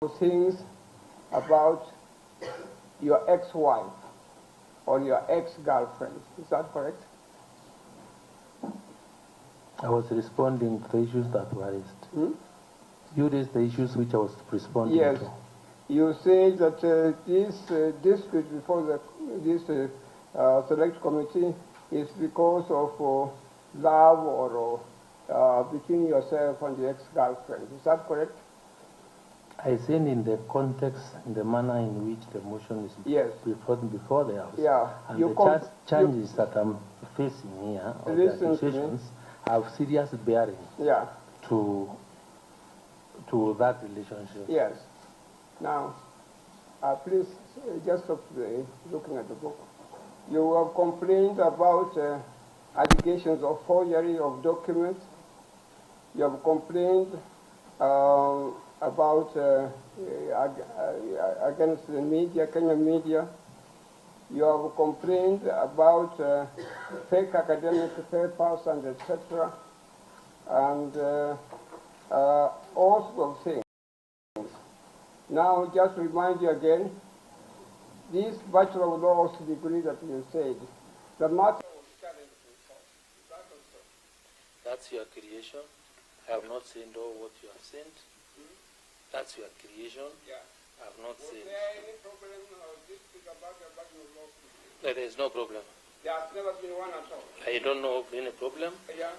things about your ex-wife or your ex-girlfriend. Is that correct? I was responding to the issues that were raised. You raised the issues which I was responding to. Yes. You say that this dispute before this select committee is because of love or between yourself and the ex-girlfriend. Is that correct? I said in the context, in the manner in which the motion is before the House. Yeah. And the challenges that I'm facing here, or the accusations, have serious bearing to that relationship. Yes. Now, please just stop looking at the book. You have complained about allegations of forgery of documents. You have complained about against the media, Kenyan media. You have complained about fake academic papers and etc. And all sorts of things. Now, just to remind you again, this Bachelor of Laws degree that you said, the matter was challenged in court. Is that also? That's your creation. I have not seen all what you have sent. That's your creation. Yeah. I have not seen. Was there any problem or dispute about your Bachelor of Laws degree? There is no problem. There has never been one at all. I don't know of any problem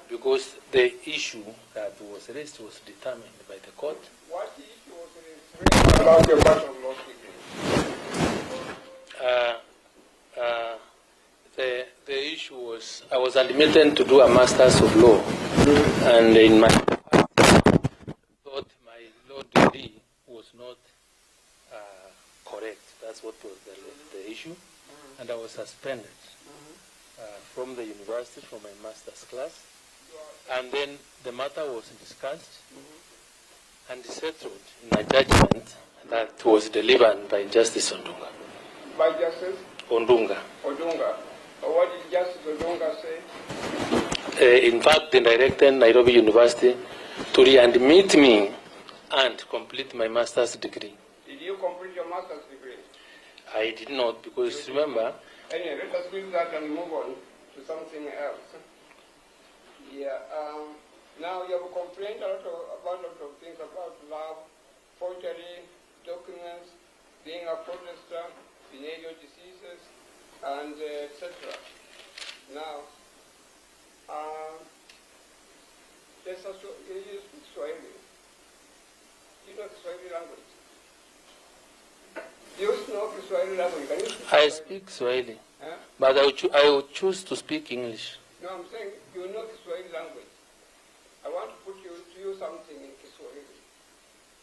because the issue that was raised was determined by the court. What issue was raised about your Bachelor of Laws degree? The issue was I was admitted to do a Master's of Law, and in my thought my law degree was not correct. That's what was the issue, and I was suspended from the university for my master's class, and then the matter was discussed and settled in a judgment that was delivered by Justice Ondunga. By Justice? Ondunga. Ondunga. What did Justice Ondunga say? In fact, they directed Nairobi University to readmit me and complete my master's degree. Did you complete your master's degree? I did not, because remember... Anyway, let us leave that and move on to something else. Yeah. Now you have complained about a lot of things about love, forgery, documents, being a protester, venereal diseases, and etc. Now, there's also, you speak Swahili. You know the Swahili language. You know the Swahili language. Can you speak Swahili? I speak Swahili, but I would choose to speak English. No, I'm saying you know the Swahili language. I want to put you something in Kiswahili.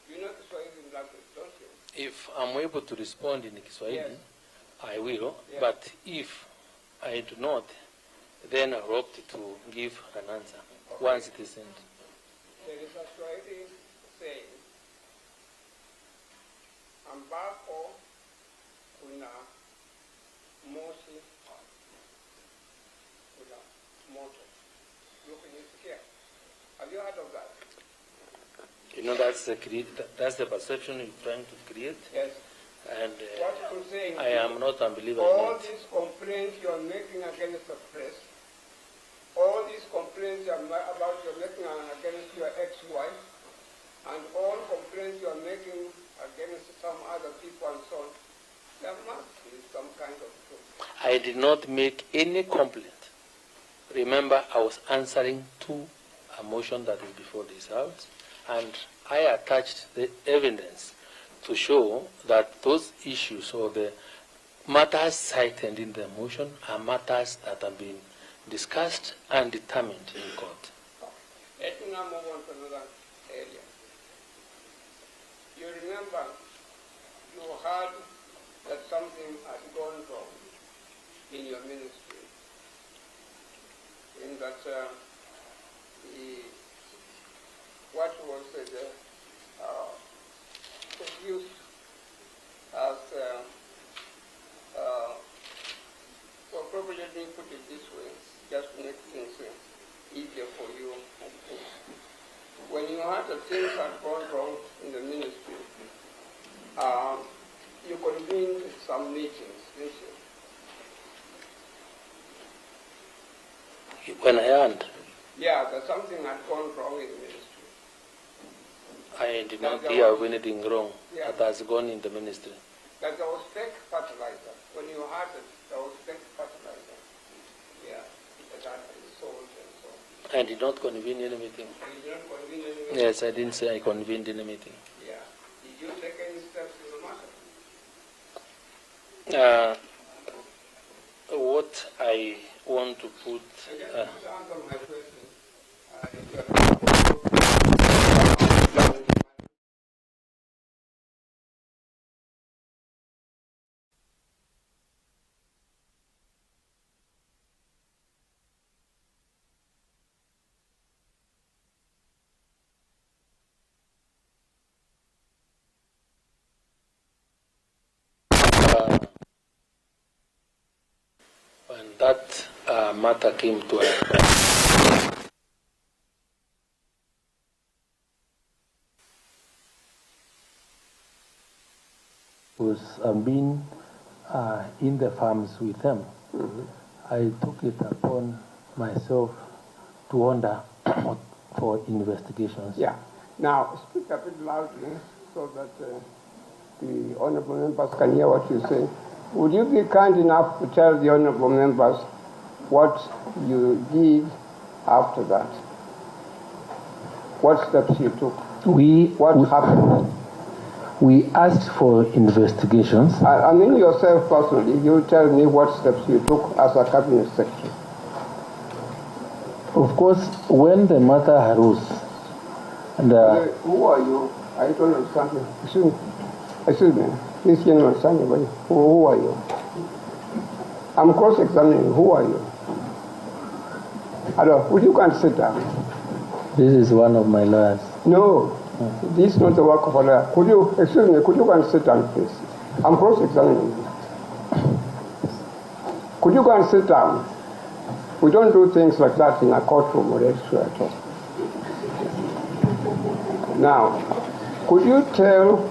You know the Swahili language, don't you? If I'm able to respond in Kiswahili, I will. But if I do not, then I opt to give an answer once it is sent. There is a Swahili saying, ambako kuna moshi kuna moto. Have you heard of that? You know, that's the perception you're trying to create. Yes. And what I'm saying, I am not a believer all in it. these complaints you are making against the press, all these complaints you are about you're making against your ex-wife, and all complaints you are making against some other people and so on, there must be some kind of truth. I did not make any complaint. Remember, I was answering to a motion that is before this House, and I attached the evidence to show that those issues or the matters cited in the motion are matters that have been discussed and determined in court. Let me now move on to another area. You remember you heard that something had gone wrong in your ministry, in that what was used as, well, probably let me put it this way, just to make things easier for you. When you heard that things had gone wrong in the ministry, convened some meetings, didn't you? When I heard, Yeah, that something had gone wrong in the ministry. I did not hear of anything wrong Yeah. that has gone in the ministry. That there was fake fertilizer. When you had it, there was fake fertilizer. Yeah, that had been sold and so on. I did not convene any meeting. You did not convene any meeting? Yes, I didn't say I convened any meeting. Yeah. Did you take any steps in the matter? What I want to put... Just to answer my question, when that matter came to us, was being in the farms with them. I took it upon myself to order for investigations. yeah. Now, speak a bit loudly so that the honorable members can hear what you say. Would you be kind enough to tell the honorable members what you did after that? What steps you took? What happened? We asked for investigations. I mean yourself personally. You tell me what steps you took as a cabinet secretary. Of course, when the matter arose, and who are you? I don't understand you. Excuse me. Please can understand me. Who are you? I'm cross-examining. Who are you? Hello. Would you go and sit down? this is one of my lawyers. No. This is not the work of a lawyer. Could you, excuse me, could you go and sit down, please? I'm cross-examining you. Could you go and sit down? We don't do things like that in a courtroom or elsewhere at all. Now, could you tell...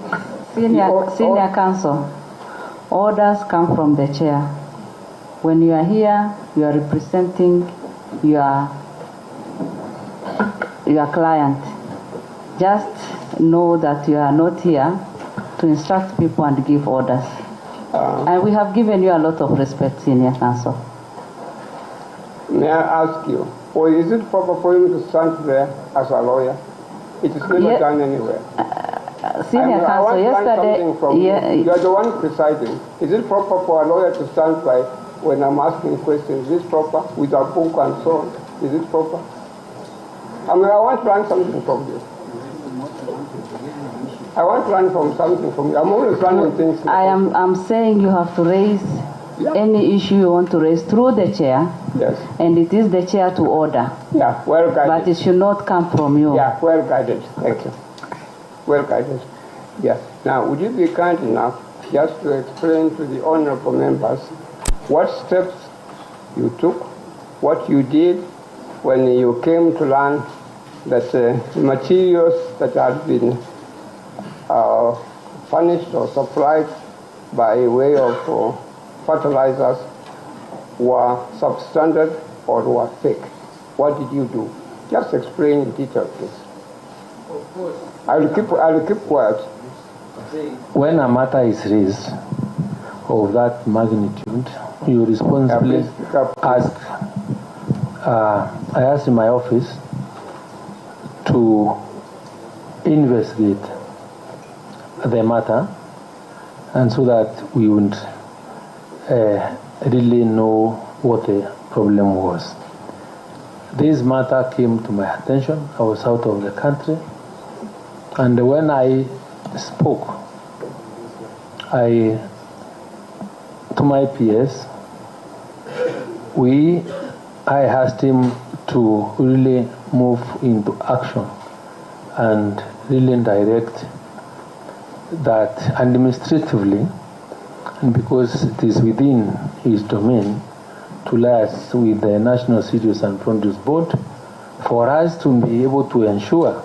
Senior counsel, orders come from the chair. When you are here, you are representing your client. Just know that you are not here to instruct people and give orders. And we have given you a lot of respect, Senior Counsel. May I ask you, or is it proper for you to stand there as a lawyer? It is never done anywhere. Senior Counsel, yesterday... You are the one presiding. Is it proper for a lawyer to stand by when I'm asking questions? Is this proper? With a book and so on? Is it proper? I mean, I want to learn something from you. I want to learn something from you. I'm always learning things. I'm saying you have to raise any issue you want to raise through the chair. Yes. And it is the chair to order. Yeah, well guided. But it should not come from you. Yeah, well guided. Thank you. Well guided. Yes. Now, would you be kind enough just to explain to the honorable members what steps you took, what you did when you came to learn that materials that had been furnished or supplied by way of fertilizers were substandard or were fake? What did you do? Just explain in detail, please. Of course. I will keep quiet. When a matter is raised of that magnitude, you responsibly ask. I asked in my office to investigate the matter, and so that we would really know what the problem was. This matter came to my attention. I was out of the country, and when I spoke, to my PS, I asked him to really move into action and really direct that administratively, and because it is within his domain, to liaise with the National Cereals and Produce Board for us to be able to ensure,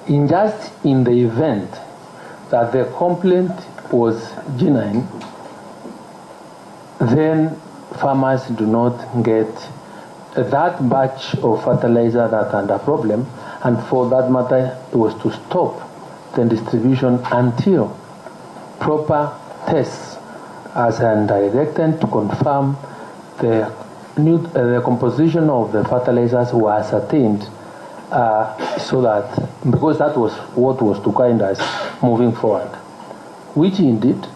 in the event that the complaint was genuine, then farmers do not get that batch of fertilizer that under problem, and for that matter, it was to stop the distribution until proper tests as an directed to confirm the composition of the fertilizers were ascertained, so that, because that was what was to guide us moving forward, which indeed,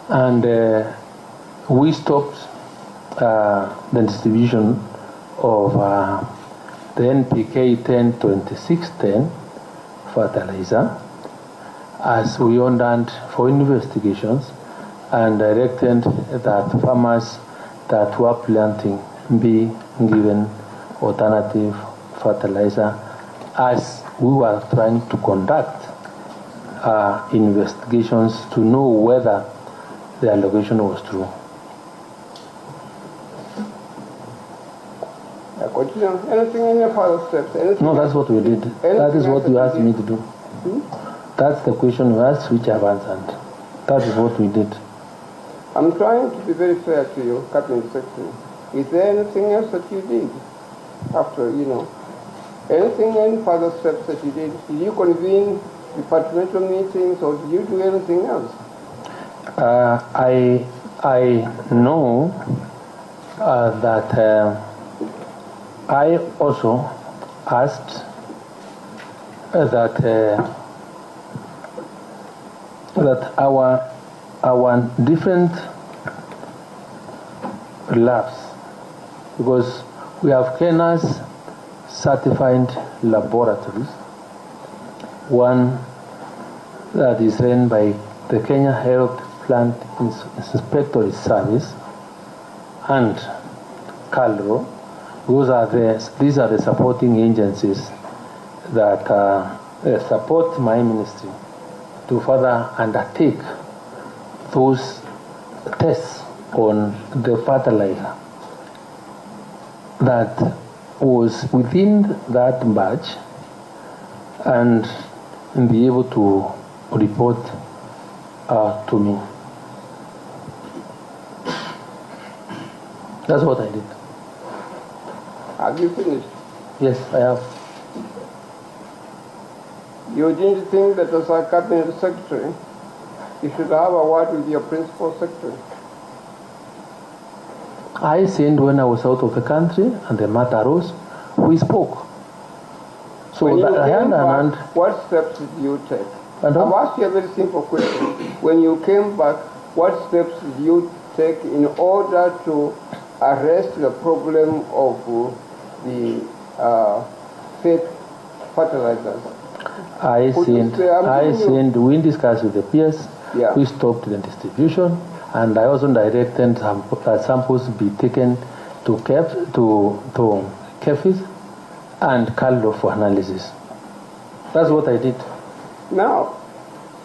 and we stopped the distribution of the NPK 10-26-10 fertilizer, as we ordered for investigations and directed that farmers that were planting be given alternative fertilizer, as we were trying to conduct investigations to know whether the allegation was true. Anything in your further steps? Anything No, that's what we did. That is what you asked me to do. That's the question you asked, which I've answered. That is what we did. I'm trying to be very fair to you, Cabinet Secretary. Is there anything else that you did after, anything, any further steps that you did? Did you convene departmental meetings, or did you do anything else? I know that I also asked that our different labs, because we have Kenya's certified laboratories, one that is run by the Kenya Health Plant Inspectorate Service and CALRO. These are the supporting agencies that support my ministry to further undertake those tests on the fertilizer that was within that batch, and be able to report to me. That's what I did. Have you finished? Yes, I have. You didn't think that as a Cabinet Secretary, you should have a word with your Principal Secretary? I sent when I was out of the country and the matter arose, we spoke. So I had an hand. What steps did you take? I've asked you a very simple question. When you came back, what steps did you take in order to arrest the problem of the fake fertilizers? We discussed with the peers, we stopped the distribution, and I also directed samples be taken to KEFIS and CALDO for analysis. That's what I did. Now,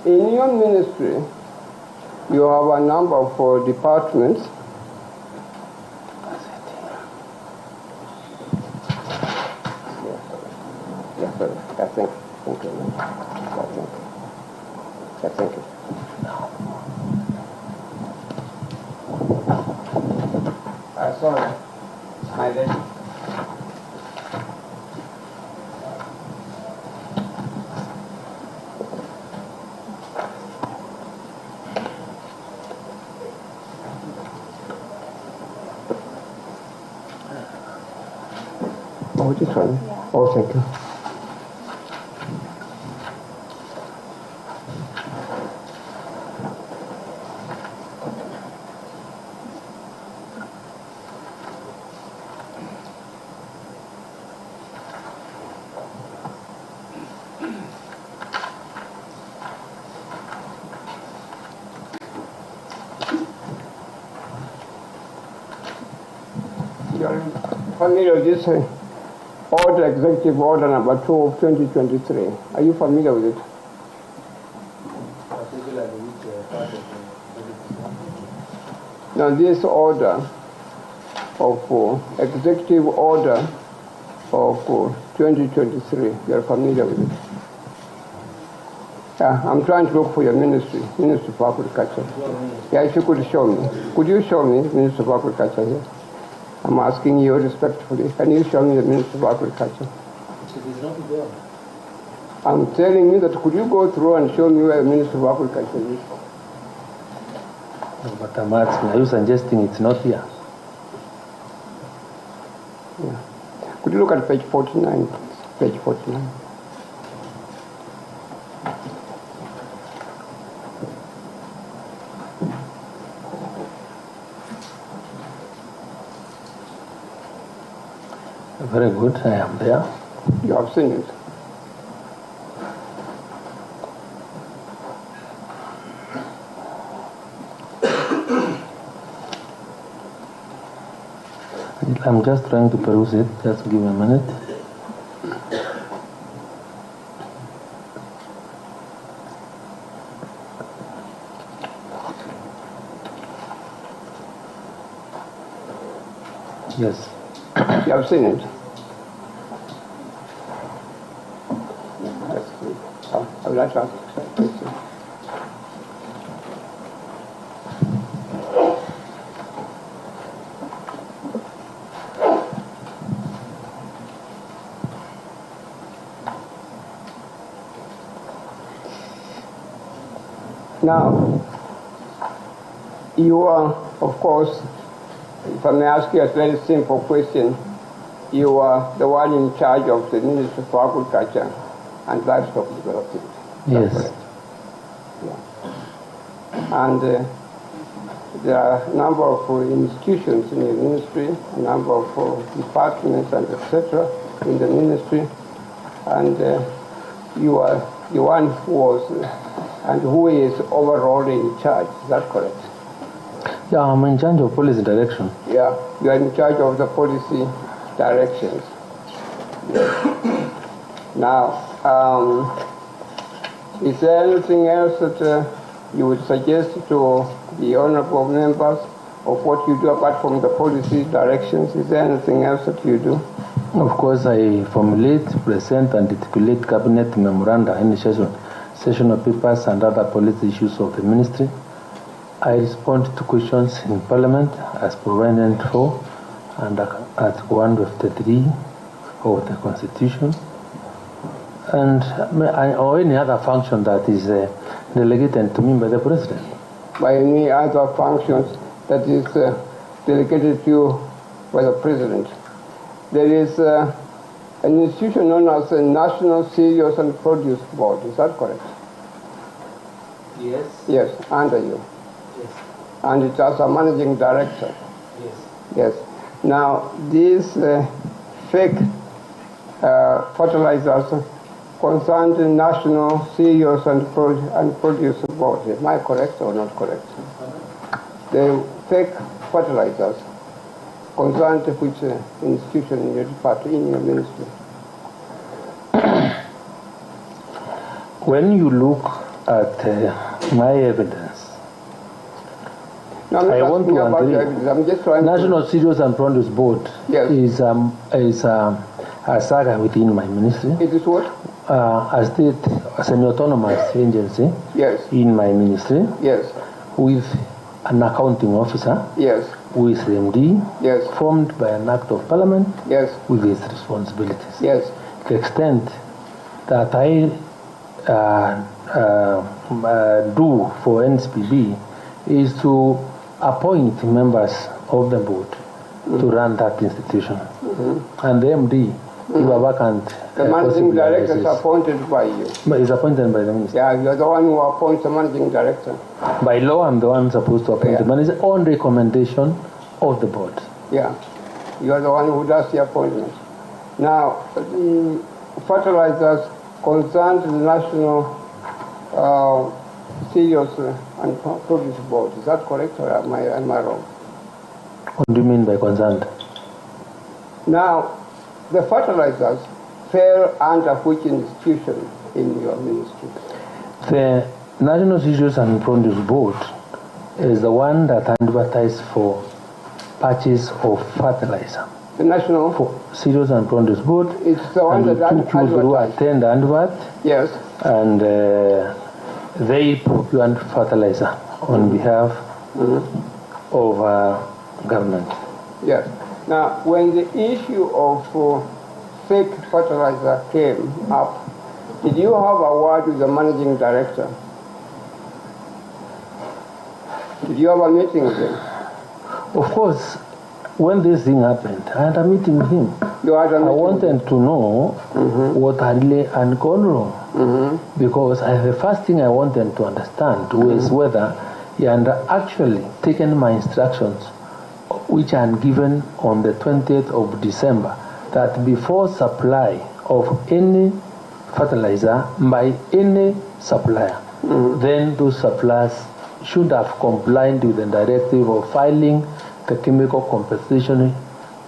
in your ministry, you have a number of departments. Yes, sir. Thank you. Thank you. Sorry. My bad. Oh, this one? Yeah. Oh, thank you. Familiar with this order, executive order number 2 of 2023. Are you familiar with it? Now this order of executive order of 2023, you are familiar with it? I'm trying to look for your Ministry of Agriculture. Yeah, if you could show me. Could you show me Ministry of Agriculture here? I'm asking you respectfully. Can you show me the Ministry of Agriculture? It is not there. I'm telling you that could you go through and show me where the Ministry of Agriculture is? No, but I'm asking, are you suggesting it's not here? Yeah. Could you look at page 49? Page 49. Very good, I am there. You have seen it. I'm just trying to peruse it. Just give me a minute. Yes. You have seen it. I would like to ask a question. Now, you are, of course, if I may ask you a very simple question, you are the one in charge of the Ministry for Agriculture and Livestock Development. Yes. Yeah. And there are a number of institutions in the ministry, a number of departments and etc. in the ministry, and you are the one who was and who is overall in charge. Is that correct? Yeah, I'm in charge of policy direction. Yeah, you are in charge of the policy directions. Yes. Now, is there anything else that you would suggest to the honorable members of what you do apart from the policy directions? Is there anything else that you do? Of course, I formulate, present, and articulate cabinet memoranda, initiation, sessional papers, and other policy issues of the ministry. I respond to questions in Parliament as provided for under Article 153 of the Constitution, and or any other function that is delegated to me by the President. By any other functions that is delegated to you by the President. There is an institution known as the National Cereals and Produce Board. Is that correct? Yes. Yes, under you. Yes. And it has a managing director. Yes. Yes. Now, these fake fertilizers concern the National Cereals and Produce Board. Am I correct or not correct? The fake fertilizers concern which institution in your department, in your ministry? When you look at my evidence, No, I'm not I want asking to about agree. your evidence. I'm just trying National Cereals and Produce Board Yes. is a saga within my ministry. It is what? A semi-autonomous agency Yes. in my ministry Yes. with an accounting officer, Yes. with MD, Yes. formed by an act of parliament Yes. with its responsibilities. Yes. To the extent that I do for NSPB is to appoint members of the board to run that institution. And the MD, if a vacant The managing director is arises, appointed by you. is appointed by the minister. Yeah, you're the one who appoints the managing director. By law, I'm the one supposed to appoint Yeah. the manager on recommendation of the board. Yeah, you're the one who does the appointment. Now, the fertilizers concern the National Cereals and Produce Board. Is that correct or am I wrong? What do you mean by concerned? Now, the fertilizers fell under which institution in your ministry? The National Cereals and Produce Board is the one that advertises for purchase of fertilizer. The National? For Cereals and Produce Board, It's the one and that two people who advertised. attend advert Yes. and they procured fertilizer on behalf of government. Yes. Now, when the issue of fake fertilizer came up, did you have a word with the managing director? Did you have a meeting with him? Of course, when this thing happened, I had a meeting with him. You had a meeting I wanted to know what had really gone wrong. Because the first thing I wanted to understand was whether he had actually taken my instructions, which I had given on the 20th of December, that before supply of any fertilizer by any supplier, then those suppliers should have complied with the directive of filing the chemical compensation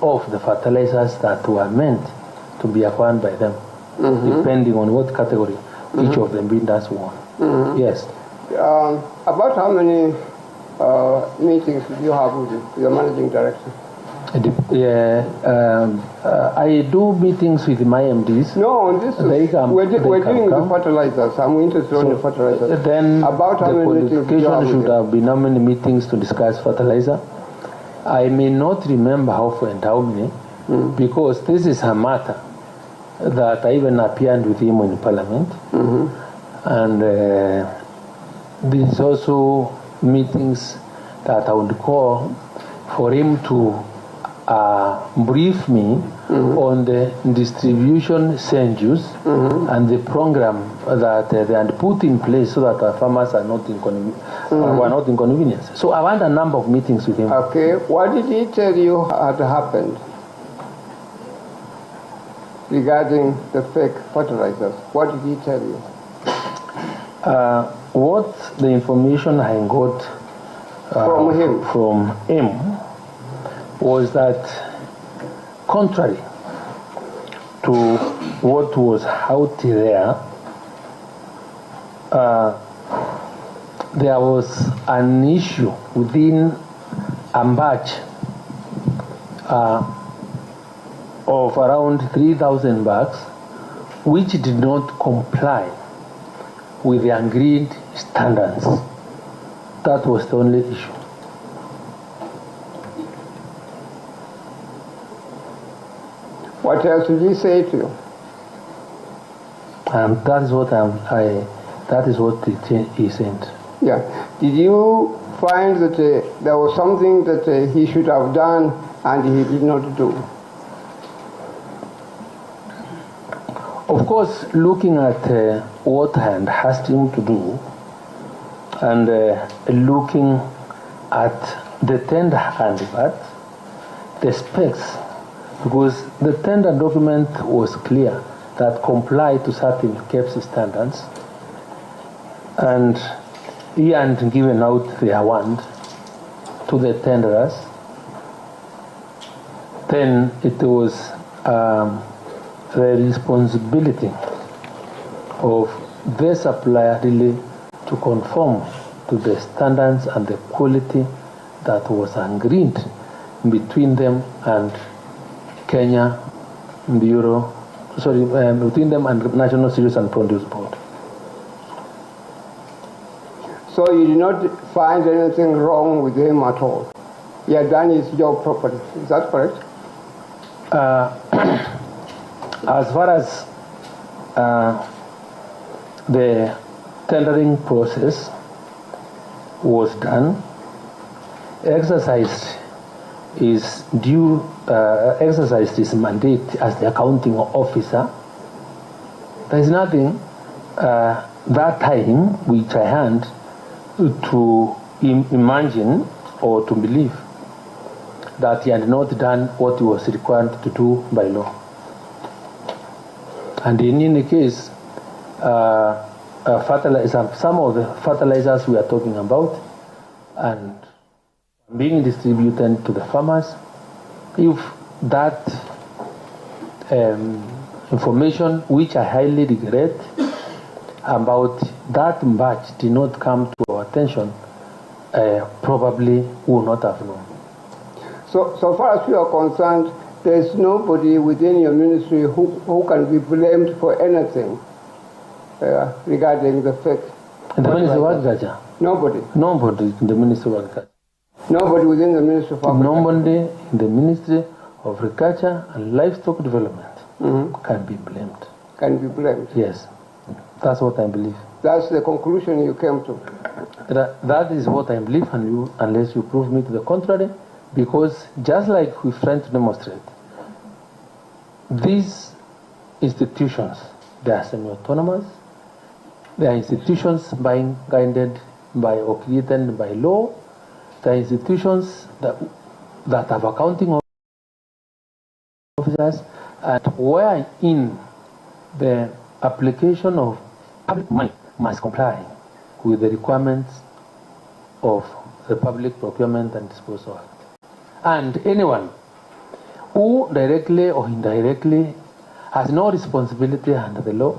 of the fertilizers that were meant to be acquired by them, depending on what category each of them bidders won. Yes. About how many meetings did you have with the managing director? I do meetings with my MDs. No, on this we're dealing with the fertilizers. I'm interested in the fertilizers. Then about how many meetings did you have should have been how many meetings to discuss fertilizer? I may not remember how many, because this is a matter that I even appeared with him in Parliament, and there is also meetings that I would call for him to brief me on the distribution changes and the program that they had put in place so that our farmers are not were not inconvenienced. So I had a number of meetings with him. Okay, what did he tell you had happened regarding the fake fertilizers? What did he tell you? What the information I got from him was that, contrary to what was out there, there was an issue within a batch of around 3,000 bags which did not comply with the agreed standards. That was the only issue. What else did he say to you? And that is what that is what he said. Yeah. Did you find that there was something that he should have done and he did not do? Of course, looking at what I had asked him to do, and looking at the tender handover, the specs, because the tender document was clear that complied to certain KEPS standards, and he had given out the award to the tenderers. Then it was the responsibility of the supplier really to conform to the standards and the quality that was agreed between them and Kenya Bureau, between them and National Cereals and Produce Board. So you did not find anything wrong with him at all? He had done his job properly. Is that correct? As far as the tendering process was done, exercised his mandate as the accounting officer. There is nothing that time which I had to imagine or to believe that he had not done what he was required to do by law. And in any case, some of the fertilizers we are talking about and being distributed to the farmers, if that information, which I highly regret, about that batch did not come to our attention, probably would not have known. So far as you are concerned, there is nobody within your ministry who can be blamed for anything regarding the fake In the Ministry of Agriculture? Nobody. Nobody in the Ministry of Agriculture. Nobody within the Ministry of Agriculture? Nobody in the Ministry of Agriculture and Livestock Development can be blamed. Can be blamed? Yes. That's what I believe. That's the conclusion you came to? That is what I believe, and unless you prove me to the contrary, because just like we're trying to demonstrate, these institutions, they are semi-autonomous, they are institutions being guided by or created by law, they are institutions that have accounting officers, and where in the application of public money must comply with the requirements of the Public Procurement and Disposal Act. And anyone who directly or indirectly has no responsibility under the law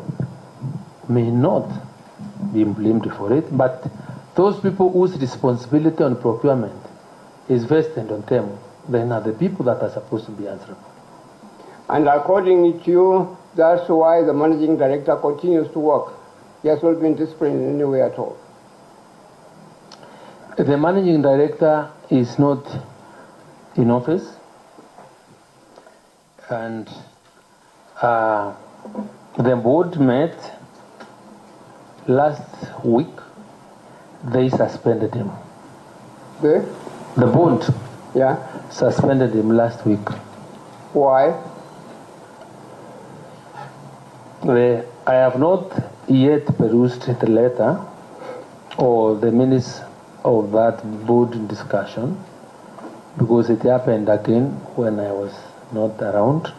may not be blamed for it, but those people whose responsibility on procurement is vested on them, then are the people that are supposed to be answerable. And according to you, that's why the managing director continues to work. He has not been disciplined in any way at all. The managing director is not in office, and the board met last week. They suspended him. The board Yeah. suspended him last week. Why? I have not yet perused the letter or the minutes of that board discussion, because it happened again when I was not around.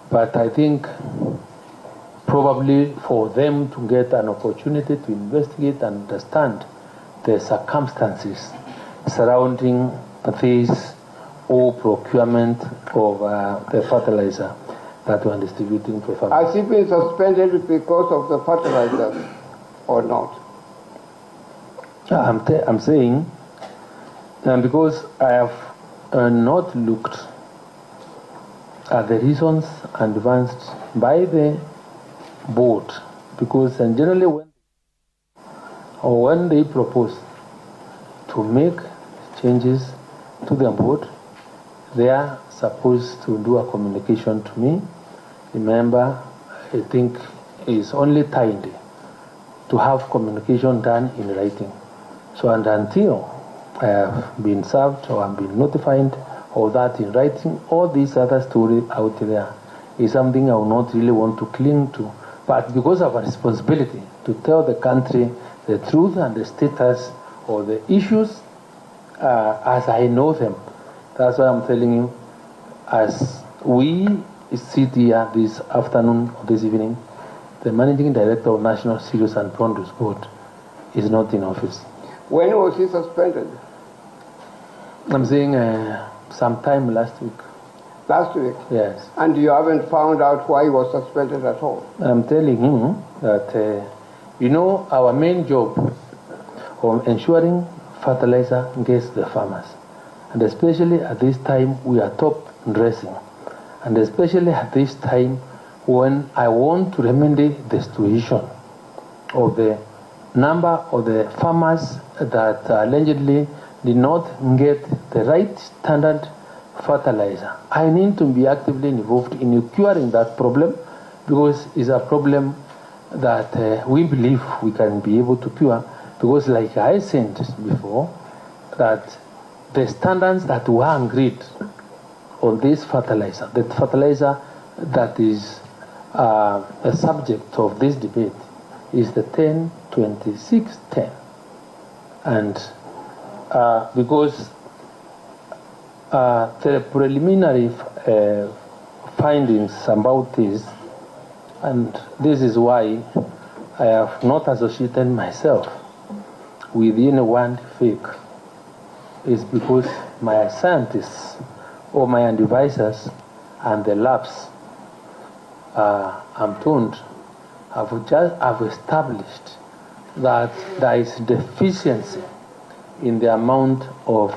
But I think probably for them to get an opportunity to investigate and understand the circumstances surrounding this whole procurement of the fertilizer that we are distributing to farmers. Has he been suspended because of the fertilizers or not? I'm saying, because I have not looked at the reasons advanced by the board, because generally when they propose to make changes to the board, they are supposed to do a communication to me. Remember, I think it's only timed to have communication done in writing. So, and until I have been served or have been notified of that in writing, all these other stories out there is something I will not really want to cling to. But because of our responsibility to tell the country the truth and the status of the issues as I know them, that's why I'm telling you, as we sit here this afternoon or this evening, the Managing Director of National Cereals and Produce Board is not in office. When was he suspended? I'm saying sometime last week. Last week? Yes. And you haven't found out why he was suspended at all? I'm telling him that, our main job of ensuring fertilizer gets the farmers. And especially at this time, we are top dressing. And especially at this time, when I want to remedy the situation of the number of the farmers that allegedly did not get the right standard fertilizer. I need to be actively involved in curing that problem, because it's a problem that we believe we can be able to cure, because like I said before, that the standards that were agreed on this fertilizer, the fertilizer that is the subject of this debate, is the 10-26-10. And because the preliminary findings about this, and this is why I have not associated myself with anyone fake, is because my scientists or my advisors and the labs, I'm told, have established that there is deficiency in the amount of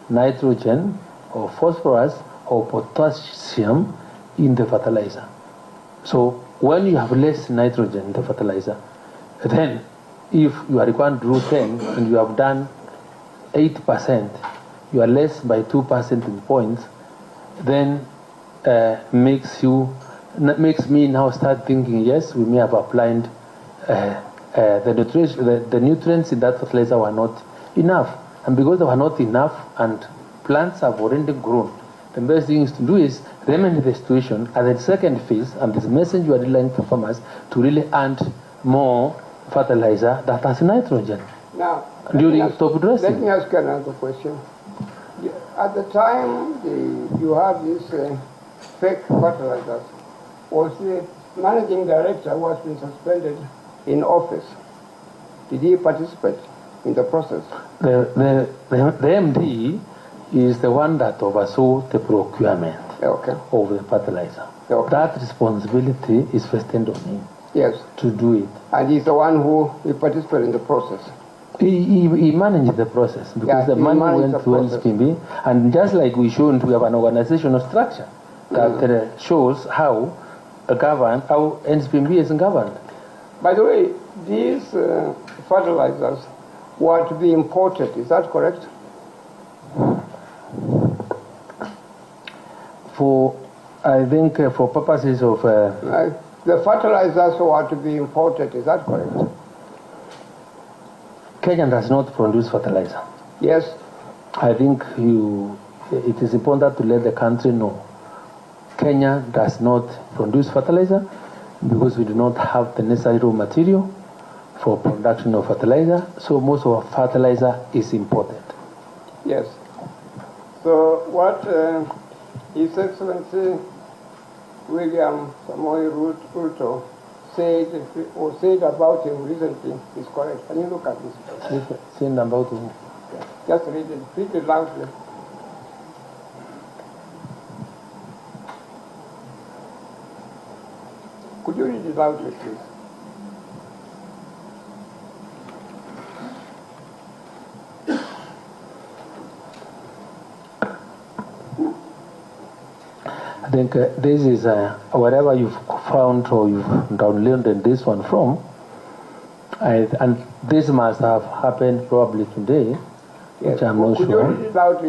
nitrogen or phosphorus or potassium in the fertilizer. So when you have less nitrogen in the fertilizer, then if you are required to do 10 and you have done 8%, you are less by 2 percentage points, then makes me now start thinking, yes, we may have applied the nutrients in that fertilizer were not enough. And because they were not enough and plants have already grown, the best thing is to do is remedy the situation at the second phase, and this message you are relying for farmers to really add more fertilizer that has nitrogen. Now, during top dressing. Let me ask you another question. At the time you have these fake fertilizers, was the managing director who has been suspended in office? Did he participate in the process? The MD is the one that oversaw the procurement of the fertilizer. That responsibility is vested on him. Yes. To do it. And he's the one who participated in the process. He managed the process because the money went to NSPB, and just like we showed, we have an organizational structure that shows how NSPB is governed. By the way, these fertilizers were to be imported, is that correct? I think for purposes of... the fertilizers were to be imported, is that correct? Kenya does not produce fertilizer. Yes. I think it is important to let the country know. Kenya does not produce fertilizer because we do not have the necessary raw material for production of fertilizer, so most of our fertilizer is imported. Yes. So what His Excellency William Samoei Ruto said about him recently is correct. Can you look at this? Saying about him? Just read it loudly. Could you read it loudly, please? I think this is wherever you've found or you've downloaded this one from, and this must have happened probably today, which I'm not sure,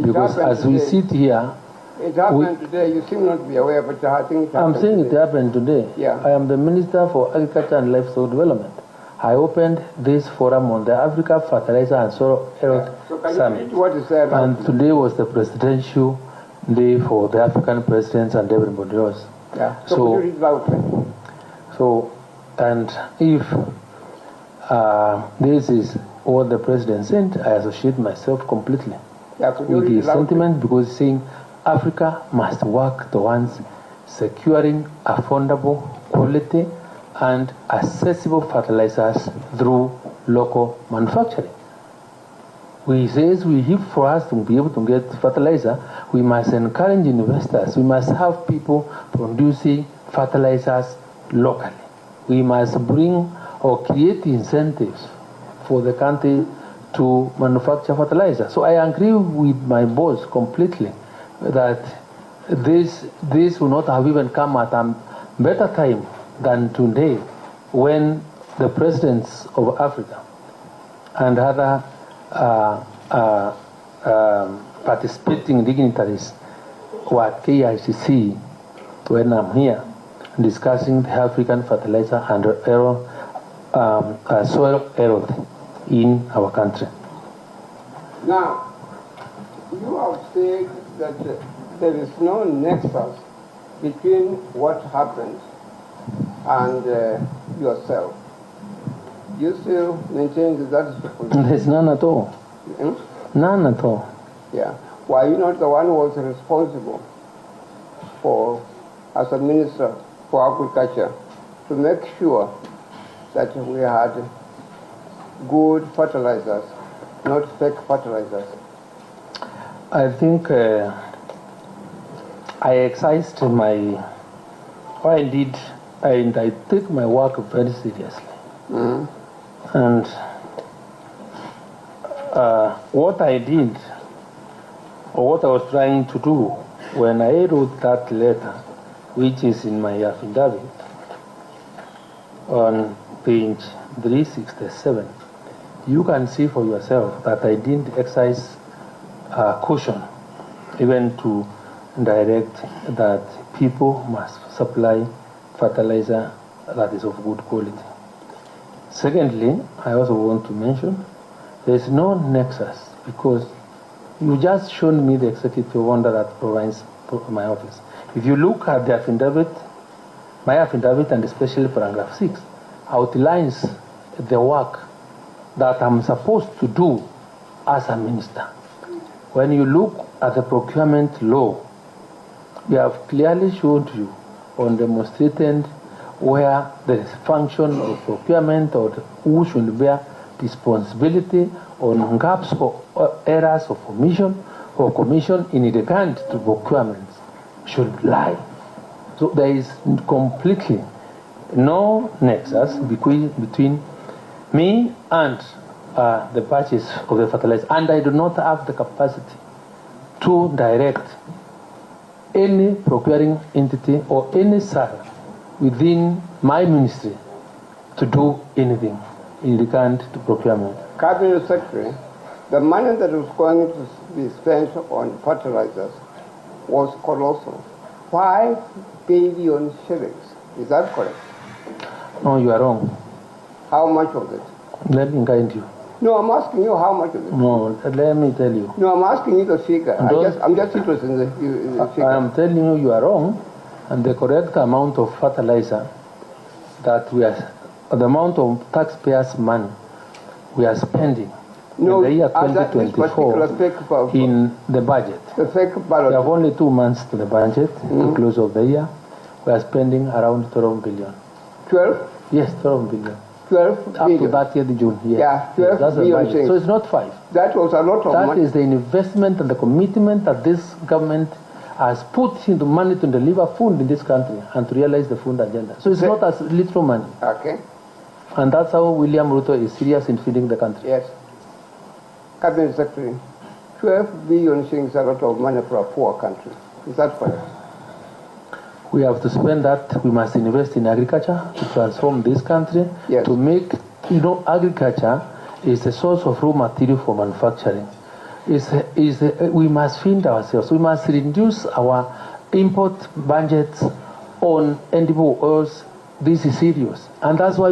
because as we sit here, it happened today. You seem not to be aware, but I think it happened. I'm saying it happened today. Yeah. I am the Minister for Agriculture and Livestock Development. I opened this forum on the Africa Fertilizer and Soil Health Summit, and today was the presidential day for the African presidents and everybody else. Yeah. So could you read loudly? So, and if this is what the president said, I associate myself completely with his sentiment, because saying Africa must work towards securing affordable, quality, and accessible fertilizers through local manufacturing. For us to be able to get fertilizer, we must encourage investors. We must have people producing fertilizers locally. We must bring or create incentives for the country to manufacture fertilizer. So I agree with my boss completely that this will not have even come at a better time than today, when the presidents of Africa and other participating dignitaries were at KICC when I'm here discussing the African fertilizer and soil health in our country. Now, you have said that there is no nexus between what happened and yourself. You still maintain that is the position? There's none at all. None at all. Yeah. Why are you not the one who was responsible for, as a minister for agriculture, to make sure that we had good fertilizers, not fake fertilizers? I think I exercised I take my work very seriously. And what I did, or what I was trying to do when I wrote that letter, which is in my affidavit on page 367, you can see for yourself that I didn't exercise caution, even to direct that people must supply fertilizer that is of good quality. Secondly, I also want to mention there is no nexus, because you just shown me the executive order that provides my office. If you look at the affidavit, my affidavit, and especially paragraph 6, outlines the work that I'm supposed to do as a minister. When you look at the procurement law, we have clearly showed you on demonstrated where the function of procurement or who should bear responsibility on gaps or errors of omission or commission in regard to procurement should lie. So there is completely no nexus between me and the purchase of the fertilizer, and I do not have the capacity to direct any procuring entity or any server within my ministry to do anything in regard to procurement. Cabinet Secretary, the money that was going to be spent on fertilizers was colossal. 5 billion shillings. Is that correct? No, you are wrong. How much of it? Let me guide you. No, I'm asking you how much of it. No, let me tell you. No, I'm asking you the figure. I'm just interested in the figure. I am telling you, you are wrong, and the correct amount of fertilizer that we are, the amount of taxpayers' money we are spending in the year 2024 in the budget. The fake ballot. We have only 2 months to the budget, to close of the year. We are spending around 12 billion. 12? Yes, 12 billion. 12 Up billion. to that year, June. Yes. Yeah, 12 that's billion the budget. things. So it's not 5. That was a lot of money. That is the investment and the commitment that this government has put into money to deliver food in this country and to realize the food agenda. So it's not as little money. Okay. And that's how William Ruto is serious in feeding the country. Yes. Cabinet Secretary, 12 billion shillings is a lot of money for a poor country. Is that correct? We have to spend that. We must invest in agriculture to transform this country, to make, agriculture is the source of raw material for manufacturing. We must feed ourselves. We must reduce our import budgets on edible oils. This is serious. And that's why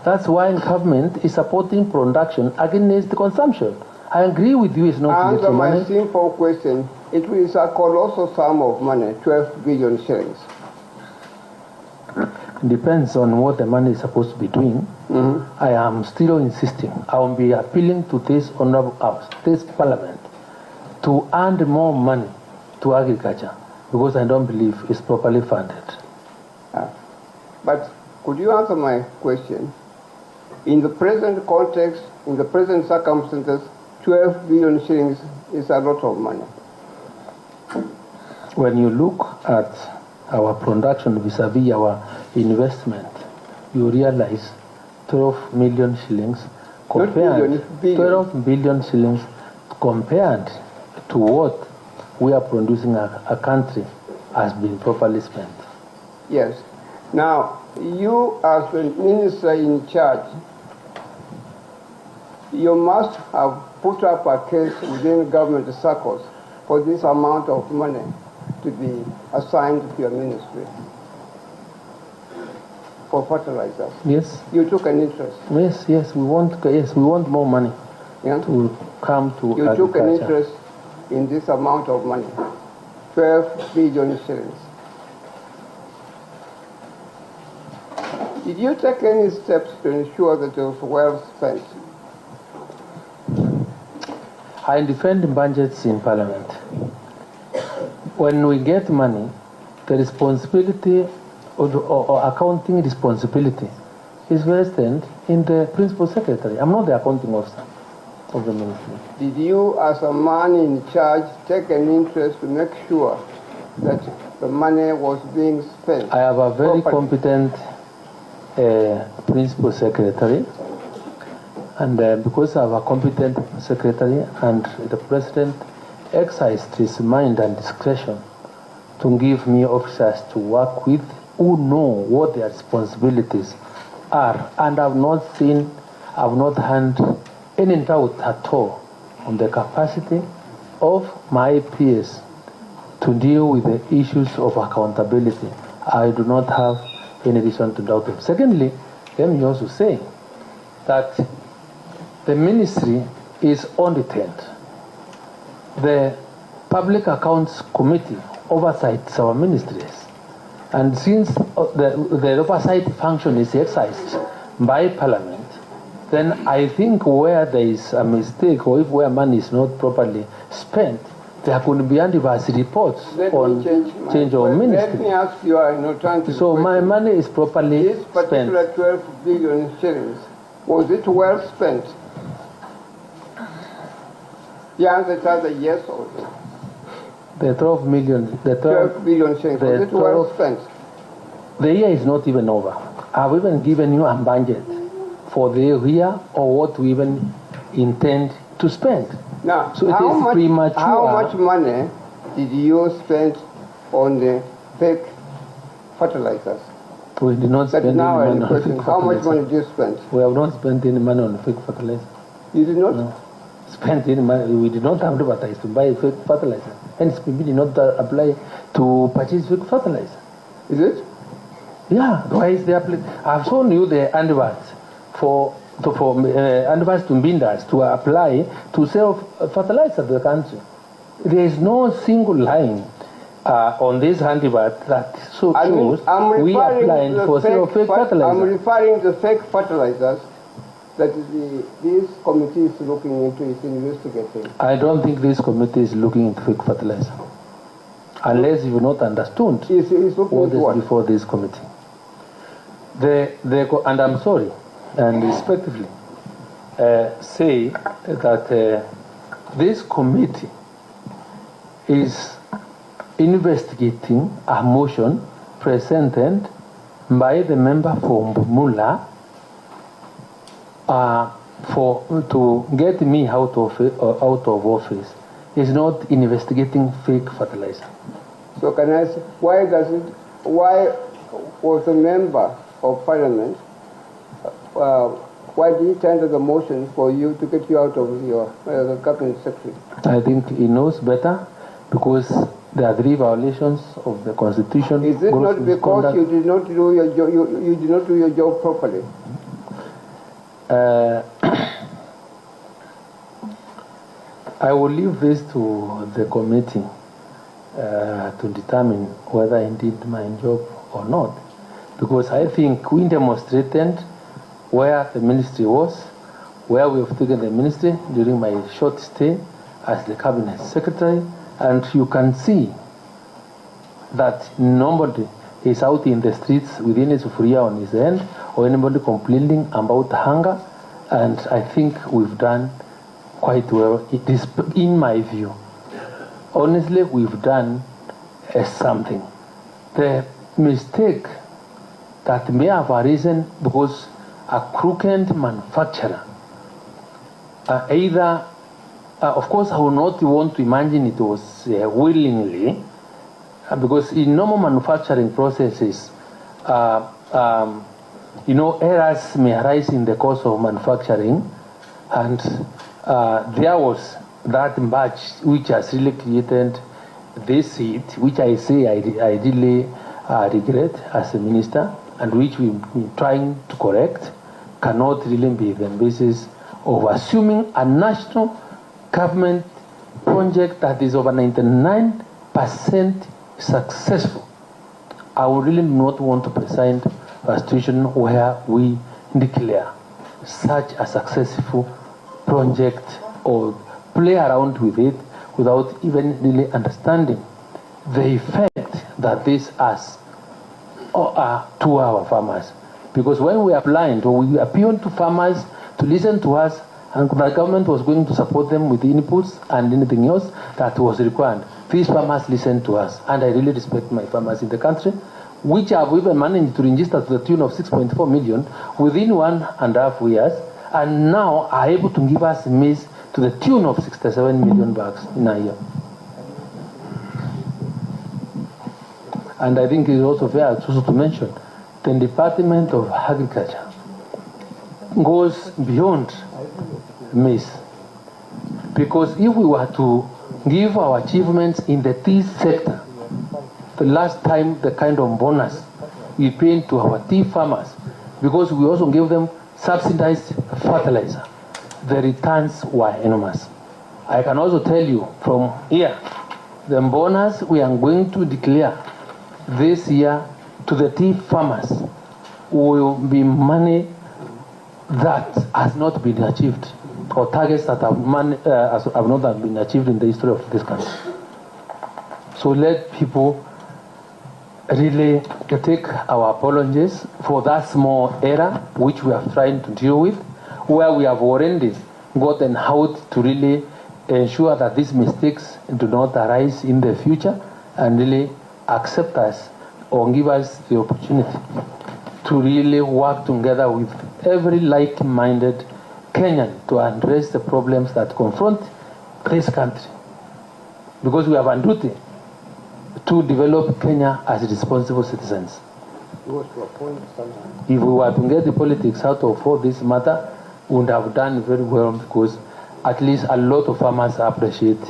that's why government is supporting production against the consumption. I agree with you, it's not little money. Answer my simple question. It is a colossal sum of money, 12 billion shillings. It depends on what the money is supposed to be doing. I am still insisting. I will be appealing to this honorable house, this parliament, to earn more money to agriculture, because I don't believe it's properly funded. But could you answer my question? In the present context, in the present circumstances, 12 billion shillings is a lot of money. When you look at our production vis-a-vis our investment, you realize 12 million shillings compared 12 billion shillings compared to what we are producing a country has been properly spent. Yes. Now, you as the minister in charge, you must have put up a case within government circles for this amount of money to be assigned to your ministry for fertilizers. Yes. You took an interest. Yes, we want more money to come to you agriculture. Took an interest in this amount of money, 12 billion shillings. Did you take any steps to ensure that it was well spent? I defend budgets in Parliament. When we get money, the responsibility or accounting responsibility is vested in the Principal Secretary. I'm not the accounting officer of the ministry. Did you, as a man in charge, take an interest to make sure that the money was being spent? I have a very competent Principal Secretary, and because I have a competent Secretary and the President exercised his mind and discretion to give me officers to work with who know what their responsibilities are, and I've not seen I've not had any doubt at all on the capacity of my peers to deal with the issues of accountability. I do not have any reason to doubt them. Secondly, let me also say that the ministry is audited. The Public Accounts Committee oversights our ministries. And since the oversight function is exercised by Parliament, then I think where there is a mistake or if where money is not properly spent, there could be adverse reports on change of ministry. Let me ask you an alternative So question. my money is properly This particular spent. 12 billion shillings, was it well spent? The answer is either yes or no. The 12 million, the 12 billion shillings, was it well spent? The year is not even over. I've even given you a budget for the year or what we even intend to spend. Now, So it is premature. how much money did you spend on the fake fertilizers? We did not spend any now money I'm on questioning, fake how much fertilizer. money did you spend? We have not spent any money on fake fertilizer. You did not? No. Spent any money. We did not advertise to buy fake fertilizer. Hence, we did not apply to purchase fake fertilizer. Is it? Yeah, why is the I've shown you the adverts for adverts to bidders to apply to sell fertilizer to the country. There is no single line on this advert that shows we applying for sale of fake fertilizer. I'm referring to fake fertilizers that this committee is looking into, is investigating. I don't think this committee is looking into fake fertilizer. Unless you've not understood Is looking all into this what? before this committee. And I'm sorry and respectfully say that this committee is investigating a motion presented by the member for Mbumula to get me out of office. Is not investigating fake fertilizer. So can I ask, why was a member of parliament, why did he tender the motion for you to get you out of your cabinet secretary? I think he knows better because there are 3 violations of the constitution. Is it not because you did not do your job, you did not do your job properly? I will leave this to the committee to determine whether I did my job or not. Because I think we demonstrated where the ministry was, where we have taken the ministry during my short stay as the cabinet secretary, and you can see that nobody is out in the streets with any sufuria on his hand or anybody complaining about hunger, and I think we've done quite well. It is, in my view, honestly, we've done something. The mistake that may have arisen because a crooked manufacturer, either, of course, I would not want to imagine it was willingly, because in normal manufacturing processes, errors may arise in the course of manufacturing, and there was that batch which has really created this heat, which I say I really regret as a minister, and which we've been trying to correct, cannot really be the basis of assuming a national government project that is over 99% successful. I would really not want to present a situation where we declare such a successful project or play around with it without even really understanding the effect that this has to our farmers. Because when we are blind, or we appealed to farmers to listen to us, and the government was going to support them with inputs and anything else that was required, these farmers listened to us, and I really respect my farmers in the country, which have even managed to register to the tune of 6.4 million within 1.5 years, and now are able to give us maize to the tune of 67 million bags in a year. And I think it's also fair also to mention the Department of Agriculture goes beyond maize. Because if we were to give our achievements in the tea sector, the last time the kind of bonus we paid to our tea farmers, because we also gave them subsidized fertilizer, the returns were enormous. I can also tell you from here, the bonus we are going to declare this year to the tea farmers will be money that has not been achieved, or targets that have not been achieved in the history of this country. So let people really take our apologies for that small error which we are trying to deal with, where we have already gotten out to really ensure that these mistakes do not arise in the future, and really accept us or give us the opportunity to really work together with every like-minded Kenyan to address the problems that confront this country. Because we have a duty to develop Kenya as responsible citizens. If we were to get the politics out of all this matter, we would have done very well, because at least a lot of farmers appreciate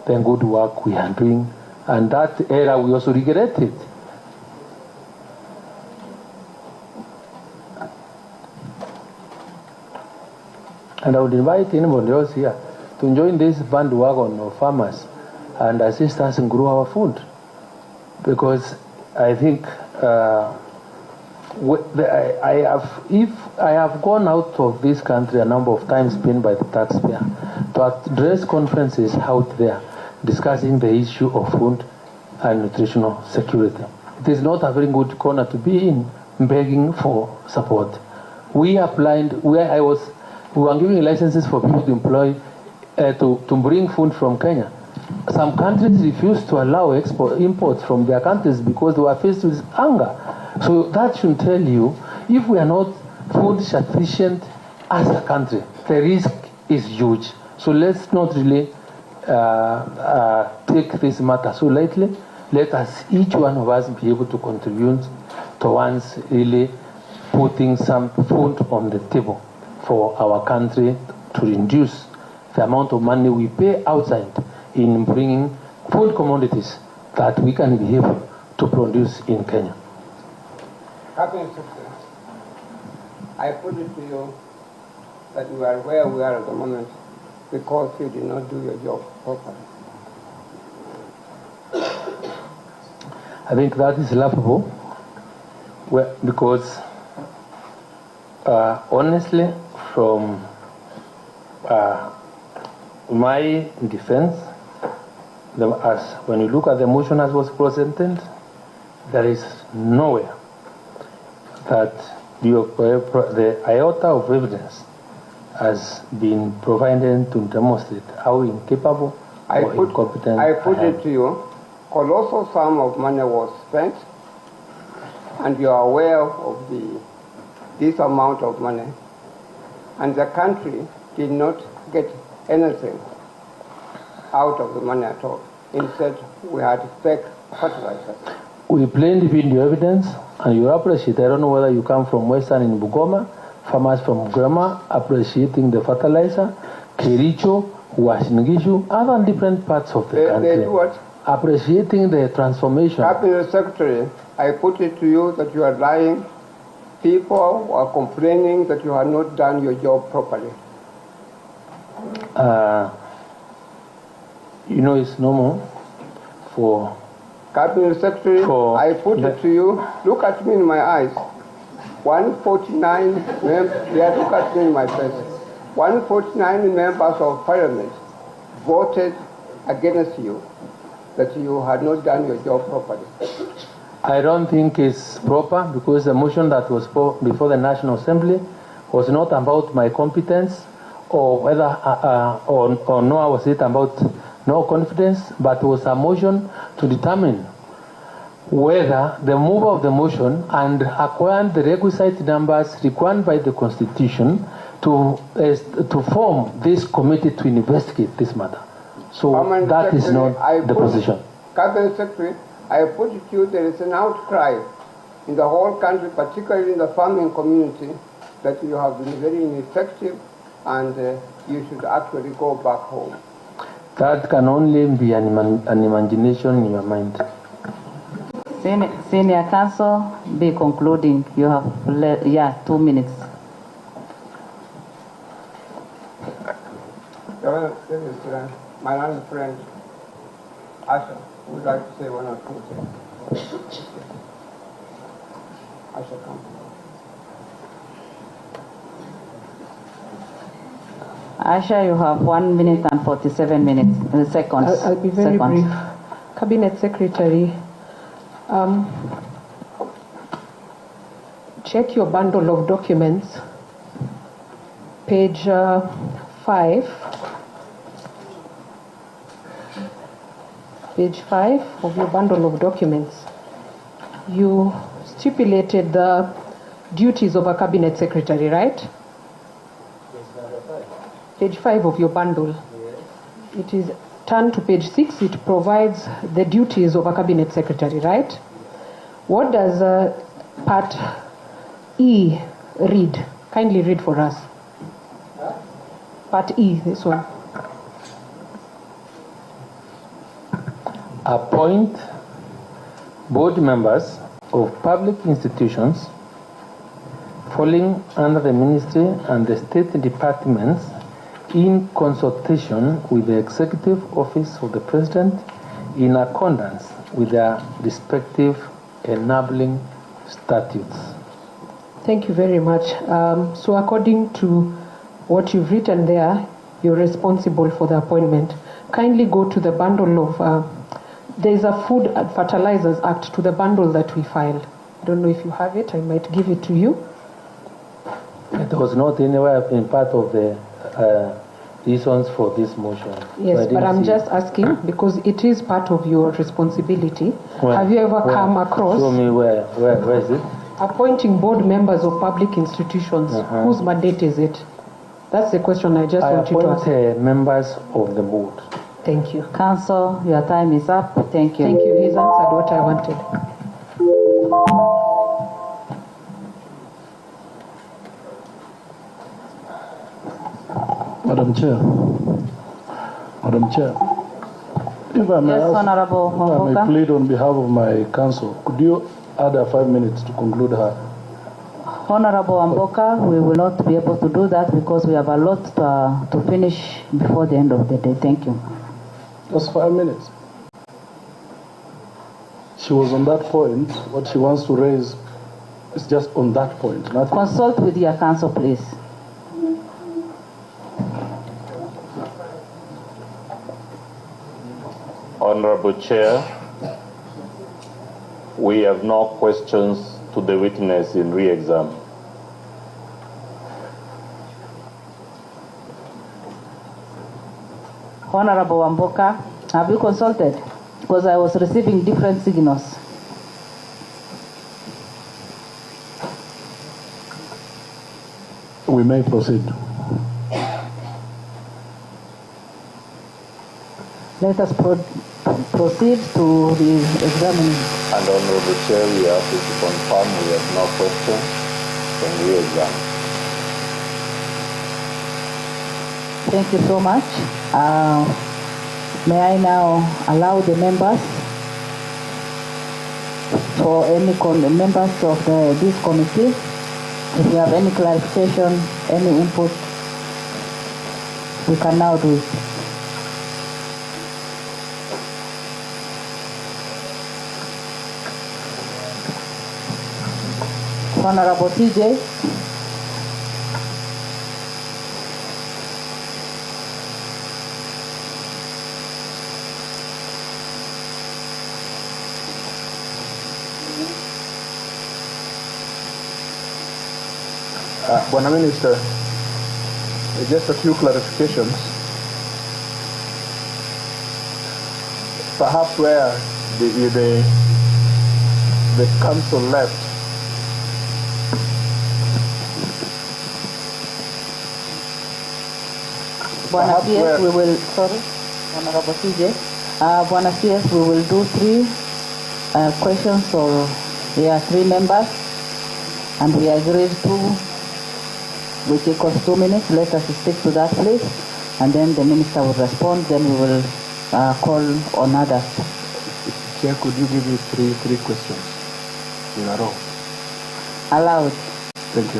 the good work we are doing, and that era we also regret it. And I would invite anybody else here to join this bandwagon of farmers and assist us in grow our food. Because I think if I have gone out of this country a number of times paid by the taxpayer to address conferences out there discussing the issue of food and nutritional security. It is not a very good corner to be in, begging for support. We applied where I was. We were giving licenses for people to employ, to bring food from Kenya. Some countries refused to allow imports from their countries because they were faced with hunger. So that should tell you, if we are not food sufficient as a country, the risk is huge. So let's not really take this matter so lightly. Let us, each one of us, be able to contribute towards really putting some food on the table for our country, to reduce the amount of money we pay outside in bringing food commodities that we can be able to produce in Kenya. Cabinet Secretary, I put it to you that you are where we are at the moment because you did not do your job properly. I think that is laughable, because honestly, from my defense, when you look at the motion as was presented, there is nowhere that the iota of evidence has been provided to demonstrate how incapable or incompetent I put it to you, colossal sum of money was spent, and you are aware of this amount of money, and the country did not get anything out of the money at all. Instead, we had fake fertilizers. We plainly video evidence, and you appreciate. I don't know whether you come from Western in Bugoma, farmers from Bugoma appreciating the fertilizer, Kericho, Washingishu, other different parts of the country. They do what? Appreciating the transformation. Cabinet Secretary, I put it to you that you are lying. People are complaining that you have not done your job properly. You know, it's normal for... Cabinet Secretary, I put it to you, look at me in my eyes. 149 members, look at me in my face. 149 members of Parliament voted against you, that you had not done your job properly. I don't think it's proper, because the motion that was before the National Assembly was not about my competence, or whether, or nor was it about no confidence, but was a motion to determine whether the mover of the motion and acquired the requisite numbers required by the Constitution to form this committee to investigate this matter. So that is not the position. Cabinet Secretary, I put it to you, there is an outcry in the whole country, particularly in the farming community, that you have been very ineffective and you should actually go back home. That can only be an imagination in your mind. Senior counsel, be concluding. You have 2 minutes. My learned friend, Asha, would like to say one or two things. Asha, come. Asha, you have 1 minute and 47 seconds. I'll be very brief. Cabinet Secretary, check your bundle of documents, page 5. Page 5 of your bundle of documents. You stipulated the duties of a cabinet secretary, right? Page 5 of your bundle. It is turn to page 6. It provides the duties of a cabinet secretary, right? What does part E read? Kindly read for us. Part E, this one. Appoint board members of public institutions falling under the ministry and the state departments in consultation with the executive office of the president in accordance with their respective enabling statutes. Thank you very much. So according to what you've written there, you're responsible for the appointment. Kindly go to the bundle of there is a Food and Fertilizers Act to the bundle that we filed. I don't know if you have it. I might give it to you. It was not anywhere in part of the reasons for this motion. Yes, but I'm just asking because it is part of your responsibility. Have you ever come across? Show me where is it? Appointing board members of public institutions. Whose mandate is it? That's the question I just want you to ask. Appoint members of the board. Thank you. Counsel, your time is up. Thank you. Thank you. He's answered what I wanted. Madam Chair, if I may, Yes, Honorable if I Wambuka. may plead on behalf of my counsel, could you add 5 minutes to conclude her? Honorable Wambuka, we will not be able to do that because we have a lot to finish before the end of the day. Thank you. Just 5 minutes. She was on that point. What she wants to raise is just on that point. Nothing. Consult with your counsel, please. Honorable Chair, we have no questions to the witness in re-exam. Honorable Wambuka, have you consulted? Because I was receiving different signals. We may proceed. Let us proceed to the examining. And Honorable Chair, we have to confirm we have no questions from re-exam. Thank you so much. May I now allow the members for any members of this committee, if you have any clarification, any input, we can now do it. Honorable TJ. Bwana Minister, just a few clarifications. Perhaps where the council left, Bwana CS, we will, sorry, Honorable TJ. Bwana CS, we will do 3 questions, so there are 3 members, and we agreed to We take us 2 minutes. Let us stick to that place, and then the minister will respond. Then we will call on others. Chair, could you give me three questions in a row? Allowed. Thank you.